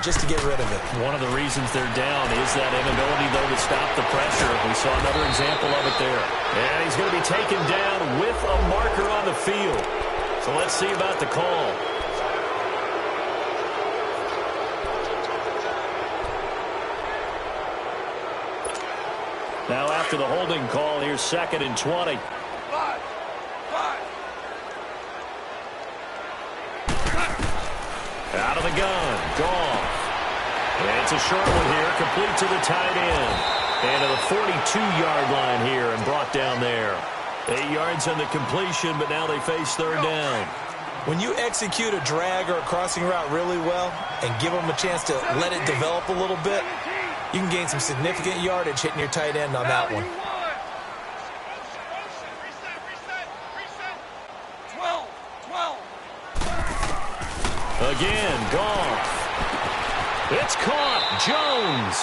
just to get rid of it. One of the reasons they're down is that inability, though, to stop the pressure. We saw another example of it there. And he's going to be taken down with a marker on the field. So let's see about the call. Now after the holding call, here's 2nd and 20. Out of the gun, Goff. And it's a short one here, complete to the tight end. And to the 42-yard line here and brought down there. 8 yards on the completion, but now they face 3rd down. When you execute a drag or a crossing route really well and give them a chance to let it develop a little bit, you can gain some significant yardage hitting your tight end on that one. Again, Goff. It's caught. Jones.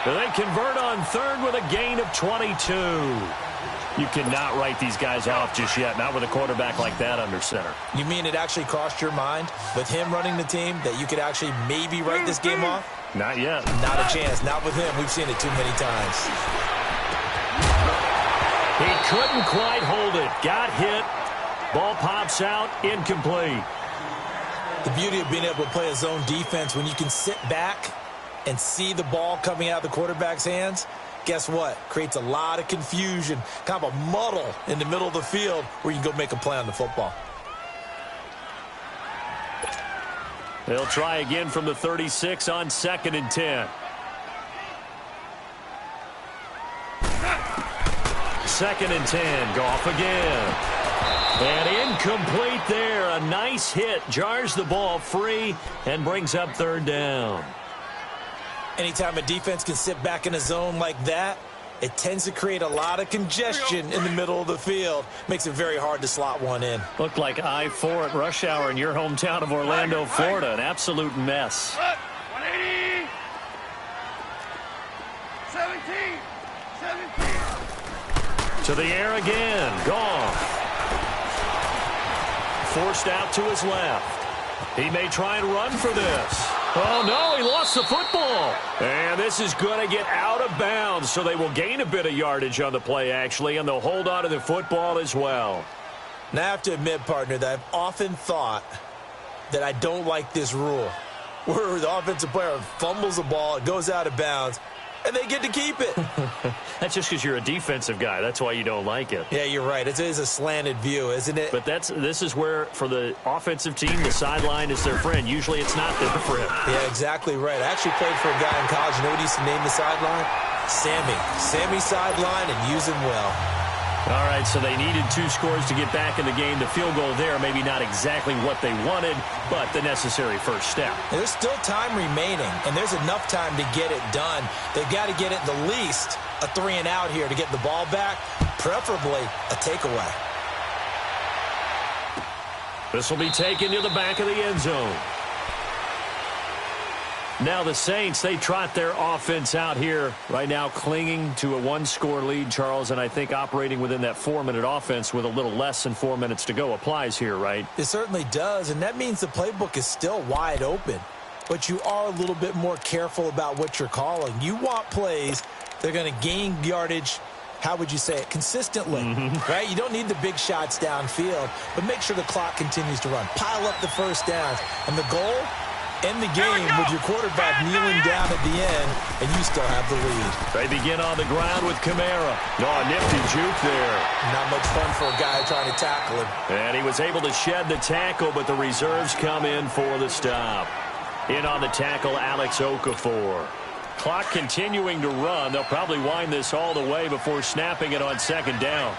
They convert on 3rd with a gain of 22. You cannot write these guys off just yet, not with a quarterback like that under center. You mean it actually crossed your mind with him running the team that you could actually maybe write this game off? Not yet. Not a chance. Not with him. We've seen it too many times. He couldn't quite hold it. Got hit. Ball pops out. Incomplete. The beauty of being able to play a zone defense when you can sit back and see the ball coming out of the quarterback's hands, guess what? Creates a lot of confusion, kind of a muddle in the middle of the field where you can go make a play on the football. They'll try again from the 36 on 2nd and 10. 2nd and 10. Goff again. And incomplete there. A nice hit. Jars the ball free and brings up 3rd down. Anytime a defense can sit back in a zone like that, it tends to create a lot of congestion in the middle of the field. Makes it very hard to slot one in. Looked like I-4 at rush hour in your hometown of Orlando, Florida. An absolute mess. 180. 17. To the air again. Goff. Forced out to his left. He may try and run for this. Oh, no, he lost the football. And this is going to get out of bounds, so they will gain a bit of yardage on the play, actually, and they'll hold on to the football as well. Now, I have to admit, partner, that I've often thought that I don't like this rule, where the offensive player fumbles the ball, it goes out of bounds, and they get to keep it. That's just because you're a defensive guy. That's why you don't like it. Yeah, you're right. It is a slanted view, isn't it? But this is where, for the offensive team, the sideline is their friend. Usually it's not there for him. Yeah, exactly right. I actually played for a guy in college. You know what he used to name the sideline? Sammy. Sammy sideline, and use him well. All right, so they needed 2 scores to get back in the game. The field goal there, maybe not exactly what they wanted, but the necessary first step. And there's still time remaining, and there's enough time to get it done. They've got to get it the least a 3-and-out here to get the ball back, preferably a takeaway. This will be taken to the back of the end zone. Now the Saints, they trot their offense out here right now, clinging to a 1-score lead, Charles, and I think operating within that 4-minute offense with a little less than 4 minutes to go applies here, right? It certainly does, and that means the playbook is still wide open, but you are a little bit more careful about what you're calling. You want plays that are going to gain yardage, how would you say it, consistently, right? You don't need the big shots downfield, but make sure the clock continues to run. Pile up the first downs, and the goal, end the game with your quarterback kneeling down at the end, and you still have the lead. They begin on the ground with Kamara. Oh, nifty juke there. Not much fun for a guy trying to tackle him. And he was able to shed the tackle, but the reserves come in for the stop. In on the tackle, Alex Okafor. Clock continuing to run. They'll probably wind this all the way before snapping it on 2nd down.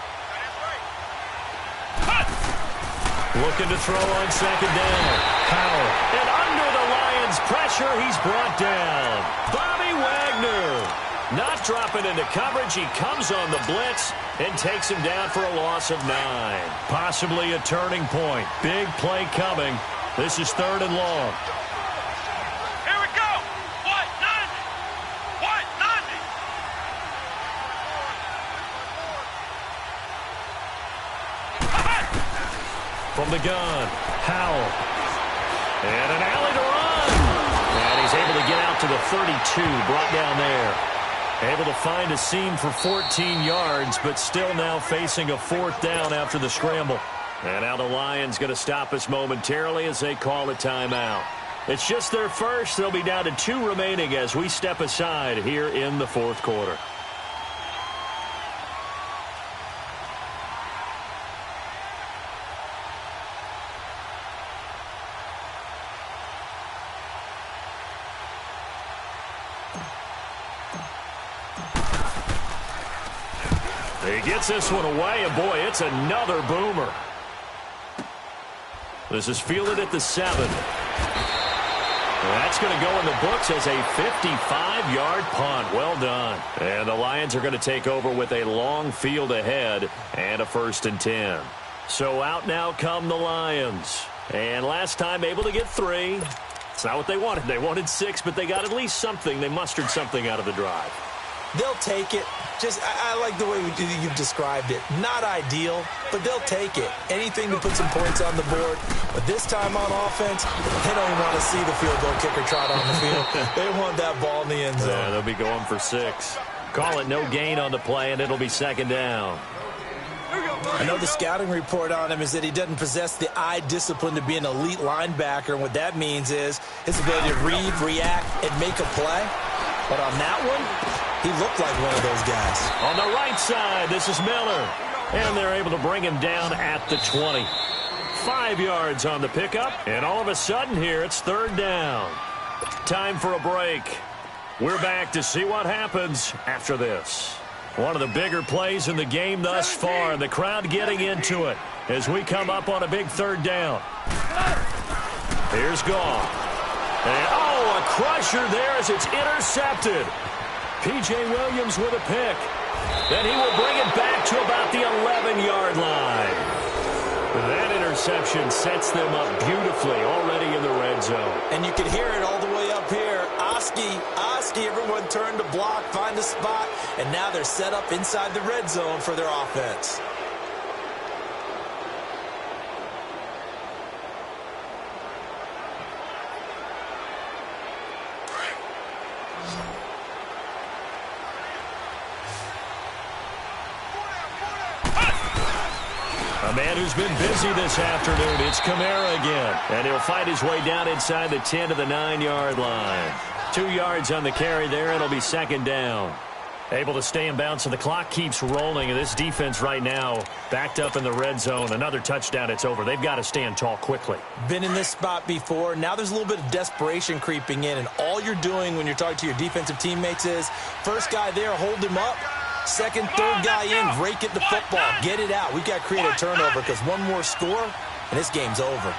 Looking to throw on 2nd down. Howell. And under the Lions' pressure, he's brought down. Bobby Wagner. Not dropping into coverage. He comes on the blitz and takes him down for a loss of 9. Possibly a turning point. Big play coming. This is 3rd and long. Here we go. What? 90. What? 90. From the gun, Howell. And an alley to run. And he's able to get out to the 32, brought down there. Able to find a seam for 14 yards, but still now facing a 4th down after the scramble. And now the Lions going to stop us momentarily as they call a timeout. It's just their first. They'll be down to 2 remaining as we step aside here in the 4th quarter. He gets this one away, and boy, it's another boomer. This is fielded at the 7. That's going to go in the books as a 55-yard punt. Well done. And the Lions are going to take over with a long field ahead and a 1st and 10. So out now come the Lions. And last time able to get 3. It's not what they wanted. They wanted 6, but they got at least something. They mustered something out of the drive. They'll take it. I like the way you've described it. Not ideal, but they'll take it. Anything to put some points on the board. But this time on offense, they don't want to see the field goal kicker trot on the field. They want that ball in the end zone. Yeah, they'll be going for 6. Call it no gain on the play, and it'll be 2nd down. I know the scouting report on him is that he doesn't possess the eye discipline to be an elite linebacker, and what that means is his ability to read, react, and make a play. But on that one, he looked like one of those guys. On the right side, this is Miller. And they're able to bring him down at the 20. 5 yards on the pickup. And all of a sudden here, it's 3rd down. Time for a break. We're back to see what happens after this. One of the bigger plays in the game thus far, and the crowd getting into it as we come up on a big third down. Here's Goff. And, a crusher there as it's intercepted. P.J. Williams with a pick. Then he will bring it back to about the 11-yard line. That interception sets them up beautifully already in the red zone. And you can hear it all the way up here. Oski, everyone turned to block, find a spot, and now they're set up inside the red zone for their offense. A man who's been busy this afternoon, it's Kamara again. And he'll fight his way down inside the 10 to the 9-yard line. 2 yards on the carry there, it'll be second down. Able to stay in bounds, so the clock keeps rolling. And this defense right now backed up in the red zone. Another touchdown, it's over. They've got to stand tall quickly. Been in this spot before. Now there's a little bit of desperation creeping in. And all you're doing when you're talking to your defensive teammates is, first guy there, hold him up. Second, third guy in, rake at the football. Get it out. We've got to create a turnover because one more score, and this game's over.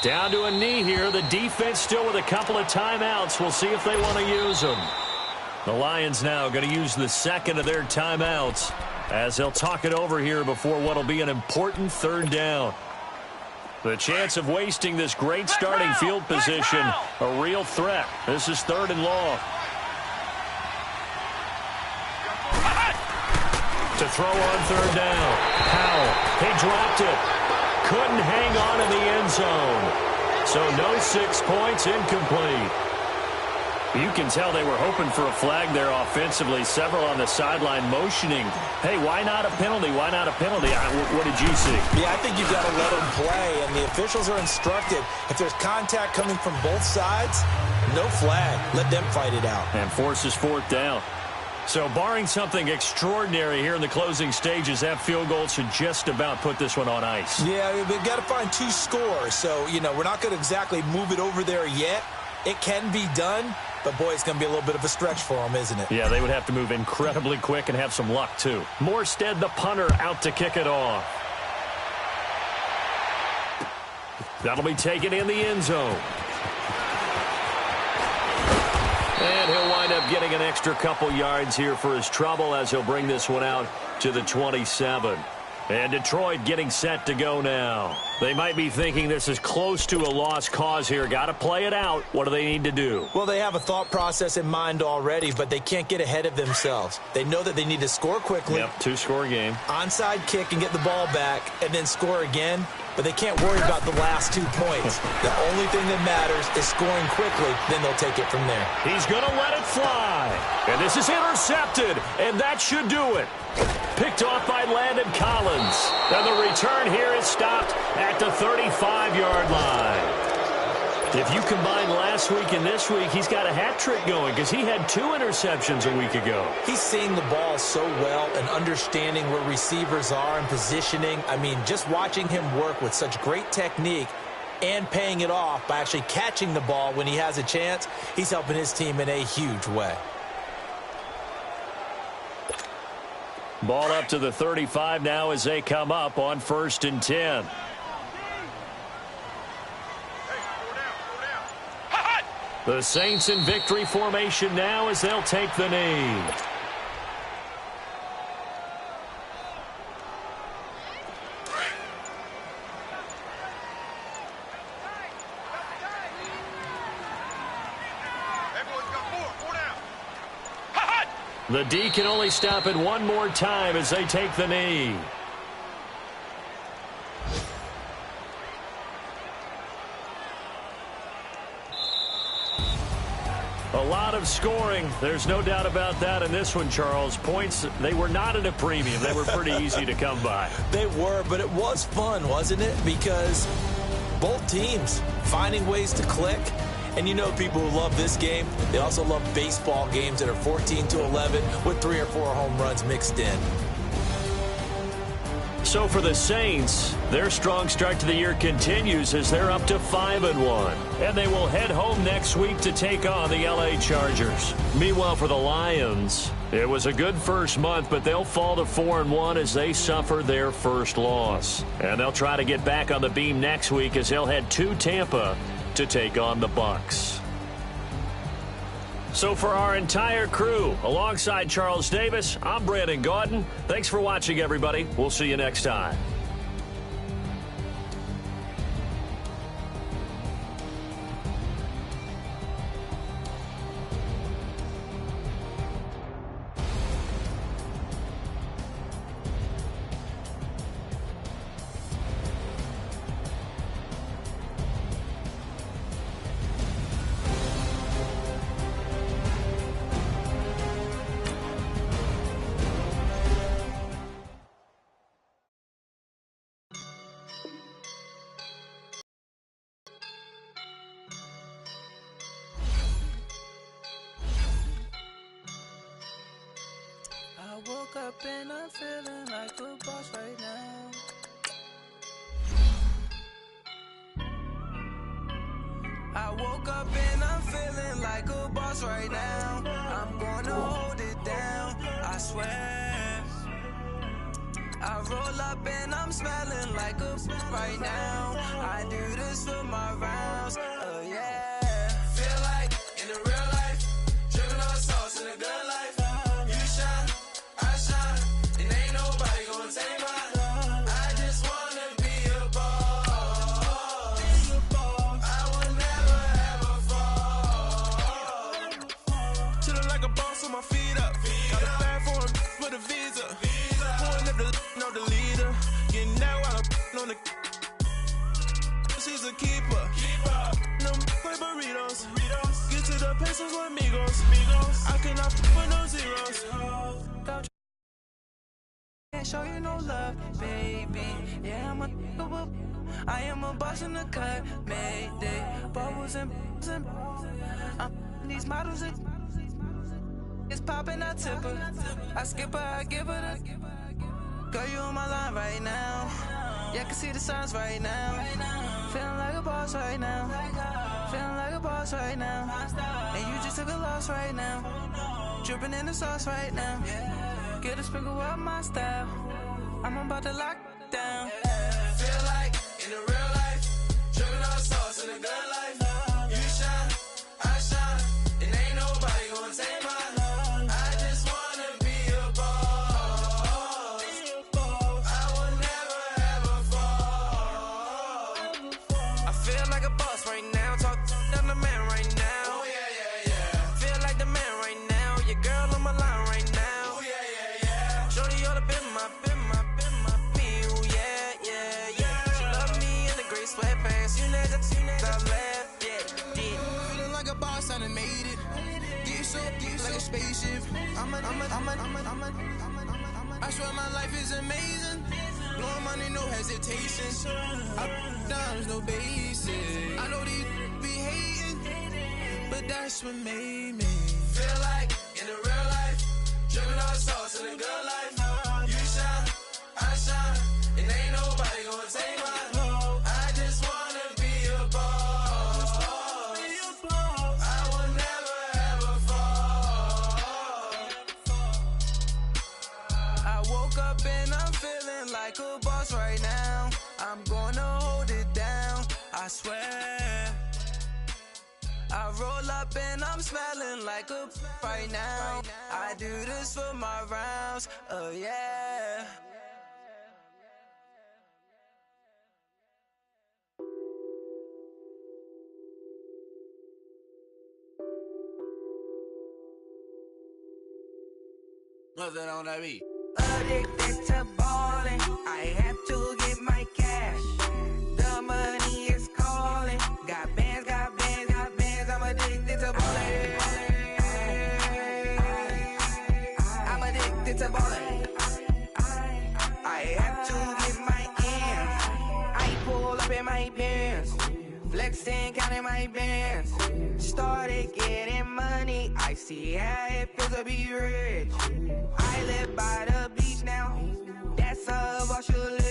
Down to a knee here. The defense still with a couple of timeouts. We'll see if they want to use them. The Lions now going to use the second of their timeouts as they'll talk it over here before what will be an important third down. The chance of wasting this great starting field position, a real threat. This is third and long. To throw on third down. Powell, he dropped it. Couldn't hang on in the end zone. So no 6 points, incomplete. You can tell they were hoping for a flag there offensively. Several on the sideline motioning. Hey, why not a penalty? Why not a penalty? What did you see? Yeah, I think you've got to let them play, and the officials are instructed. If there's contact coming from both sides, no flag. Let them fight it out. And forces fourth down. So barring something extraordinary here in the closing stages, that field goal should just about put this one on ice. Yeah, we've got to find 2 scores. So, we're not going to exactly move it over there yet. It can be done. But, boy, it's going to be a little bit of a stretch for them, isn't it? Yeah, they would have to move incredibly quick and have some luck, too. Morstead, the punter, out to kick it off. That'll be taken in the end zone. And he'll wind up getting an extra couple yards here for his trouble as he'll bring this one out to the 27. And Detroit getting set to go now. They might be thinking this is close to a lost cause here. Got to play it out. What do they need to do? Well, they have a thought process in mind already, but they can't get ahead of themselves. They know that they need to score quickly. Yep, 2-score game. Onside kick and get the ball back and then score again. But they can't worry about the last 2 points. The only thing that matters is scoring quickly. Then they'll take it from there. He's going to let it fly. And this is intercepted. And that should do it. Picked off by Landon Collins. And the return here is stopped at the 35-yard line. If you combine last week and this week, he's got a hat trick going because he had 2 interceptions a week ago. He's seeing the ball so well and understanding where receivers are and positioning. I mean, just watching him work with such great technique and paying it off by actually catching the ball when he has a chance, he's helping his team in a huge way. Ball up to the 35 now as they come up on 1st and 10. The Saints in victory formation now as they'll take the knee. The D can only stop it one more time as they take the knee. A lot of scoring. There's no doubt about that in this one, Charles. Points, they were not at a premium. They were pretty easy to come by. They were, but it was fun, wasn't it? Because both teams finding ways to click. And you know people who love this game, they also love baseball games that are 14-11 with 3 or 4 home runs mixed in. So for the Saints, their strong start to the year continues as they're up to 5-1. And they will head home next week to take on the LA Chargers. Meanwhile, for the Lions, it was a good first month, but they'll fall to 4-1 as they suffer their first loss. And they'll try to get back on the beam next week as they'll head to Tampa to take on the Bucs. So for our entire crew, alongside Charles Davis, I'm Brandon Gaudin. Thanks for watching, everybody. We'll see you next time. I woke up and I'm feeling like a boss right now. I woke up and I'm feeling like a boss right now. I'm gonna hold it down, I swear. I roll up and I'm smelling like a right now. I do this for my rounds, yeah. Feel like in the real life, dripping on sauce in the good life. You shine, I shine, and ain't nobody gonna take mine. I just wanna be a boss. I will never ever fall. Chillin' like a boss with my feet up. Got a bag for him with a visa. Pulling up the leader. Getting that while I'm on the. She's a keeper. No play burritos. Get to the pesos with amigos. I cannot with no zeros. Can't show you no love, baby. Yeah, I am a boss in the cut. Mayday. Bubbles and these models are. It's popping, I tip her. I skip her, I give her the. Girl, you on my line right now. Yeah, I can see the signs right now. Feeling like a boss right now. Feeling like a boss right now. And you just took a loss right now. Dripping in the sauce right now. Get a sprinkle up my style. I'm about to lock down. Feel like in the real life, dripping on sauce in the good life. You shine, I shine, and ain't nobody gonna take mine. Spaceship. I swear my life is amazing. Blowing money, no hesitation. Dimes, no basic. I know these be hating, but that's what made me feel like in the real life, dripping on sauce in the good life. You shine, I shine, and ain't nobody gonna take mine. I just wanna be a boss. I will never ever fall. I woke up and I'm feeling like a boss right now. I'm gonna hold it down, I swear. I roll up and I'm smelling like a right now. I do this for my rounds, yeah. What's that on that beat? Addicted to ballin', I have to get my cash. The money is calling. Got bands, got bands, got bands. I'm addicted to ballin'. I'm addicted to ballin'. I have to get my ends. I pull up in my pants, flexing, counting my bands. Started getting money. I see how it feels to be rich. I live by the beach now. That's a boss you live.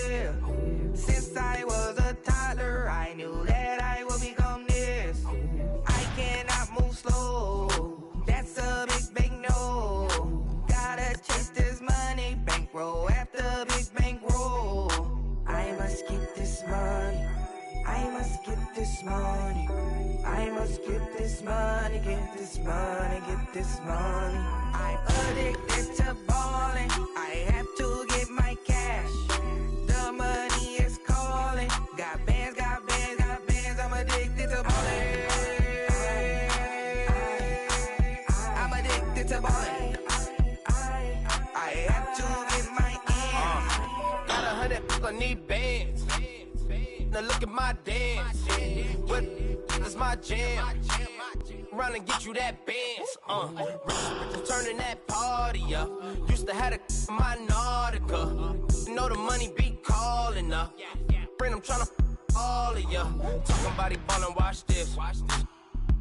this money, get this money, get this money. I'm addicted to balling. I have to get my cash. The money is calling. Got bands, got bands, got bands. I'm addicted to balling. I'm addicted to balling. I have to get my ends. Got 100, I need bands. Now look at my dance. What is my jam? Run and get you that bands. Turning that party up. Used to have a my Nautica. You know the money be calling up. Friend, I'm tryna all of ya. Talking about he ballin', watch this.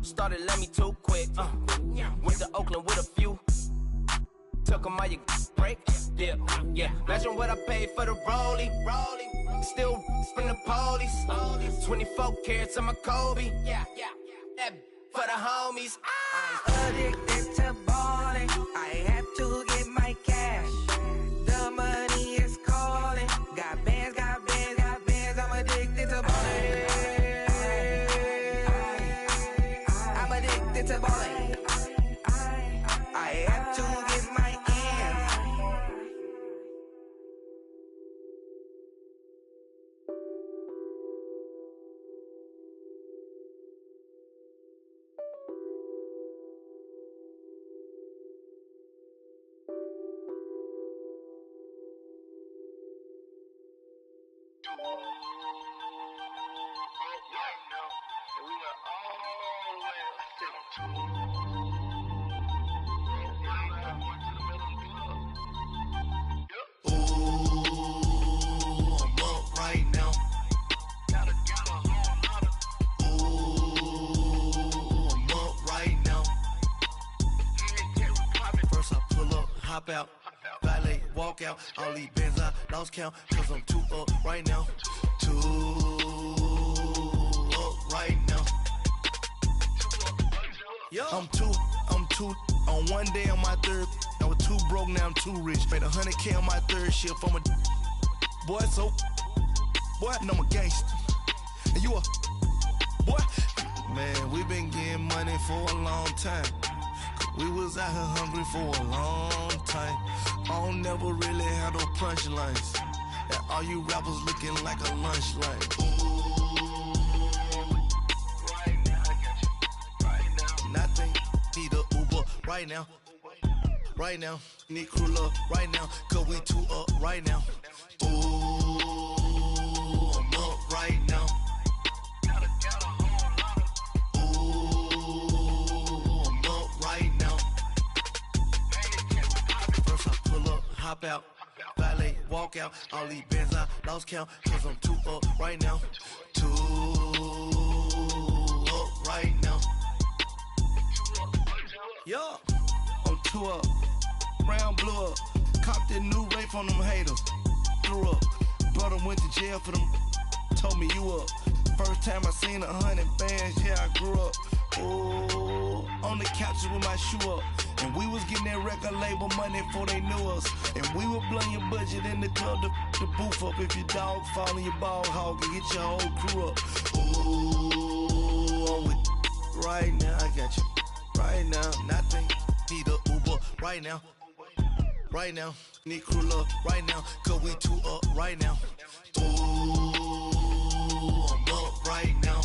Started let me too quick. Went to Oakland with a few. Took 'em all you break. Yeah. Imagine what I paid for the rollie. Still from the police. 24 carats on my Kobe. Yeah. That for the homies. I'm addicted to balling. I have to get my cash. The money is calling. Got bands, got bands, got bands. I'm addicted to balling. I'm addicted to balling. I have to get my ends. Hop out, valet, walk out. All these bands I lost count, cause I'm too up right now. Too up right now. I'm too on one day on my third. I was too broke, now I'm too rich. Made 100K on my third shift. I'm a boy, so boy, and I'm a gangster. And you a boy. Man, we been getting money for a long time. We was out here hungry for a long time. I don't never really have no punchlines. And all you rappers looking like a lunch line. Right now, I got you. Right now. Nothing, need a Uber right now. Right now, need crew love right now. Cause we too up right now. Ooh, I'm up right now. Hop out, valet, walk out. All these bands I lost count, cause I'm too up right now. Too up right now. Yo, I'm too up. Round blew up. Copped that new rape on them haters. Threw up. Brother went to jail for them. Told me you up. First time I seen 100 bands, yeah, I grew up. Ooh, on the couches with my shoe up. And we was getting that record label money before they knew us. And we were blowing your budget in the club to the booth up. If your dog fall in your ball hog and get your whole crew up. Ooh, I'm with right now, I got you. Right now, nothing, need a Uber right now. Right now, need crew love right now. Cause we too up right now. Ooh, I'm up right now.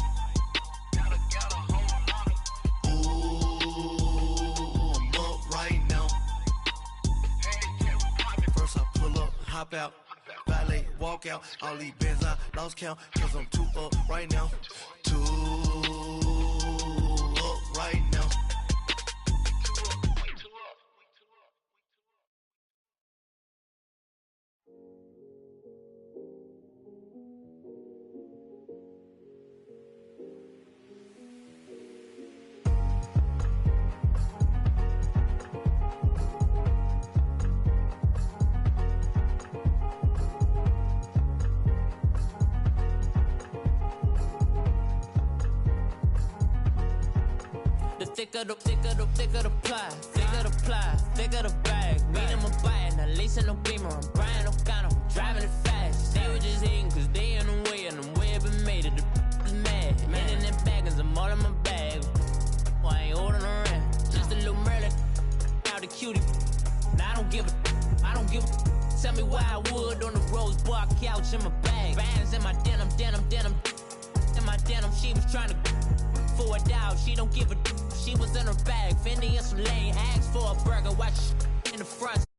Hop out, valet, walk out. All these bands I lost count, cause I'm too up right now. Too up right now. Thicker the ply, thicker the bag. Meet him a bite, now lacing no beamer. I'm Brian O'Connor, driving it fast. They were just hating cause they in the way, and I'm way up and made it. The is mad. Man in them baggins, I'm all in my bag. car couch in my bag. Bands in my denim. In my denim, she was trying to for a doubt. She don't give a. She was in her bag. Fendi and some lane. Asked for a burger. Watch in the front.